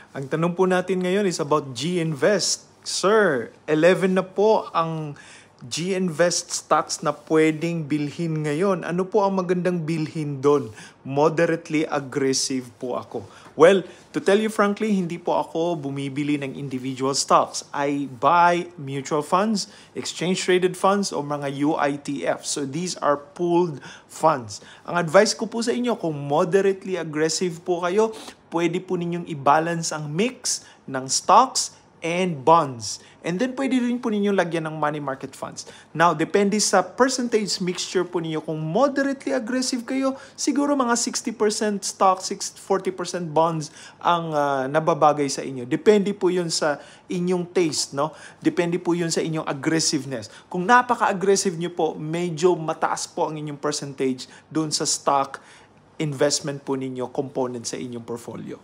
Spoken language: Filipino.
Ang tanong po natin ngayon is about G-Invest. Sir, 11 na po ang G-Invest stocks na pwedeng bilhin ngayon. Ano po ang magandang bilhin doon? Moderately aggressive po ako. Well, to tell you frankly, hindi po ako bumibili ng individual stocks. I buy mutual funds, exchange-traded funds, o mga UITF. So these are pooled funds. Ang advice ko po sa inyo, kung moderately aggressive po kayo, pwede po ninyong i-balance ang mix ng stocks and bonds. And then pwede rin po ninyong lagyan ng money market funds. Now, depende sa percentage mixture po ninyo. Kung moderately aggressive kayo, siguro mga 60% stocks, 40% bonds ang nababagay sa inyo. Depende po yun sa inyong taste, no? Depende po yun sa inyong aggressiveness. Kung napaka-aggressive nyo po, medyo mataas po ang inyong percentage doon sa stock investment po ninyo, component sa inyong portfolio.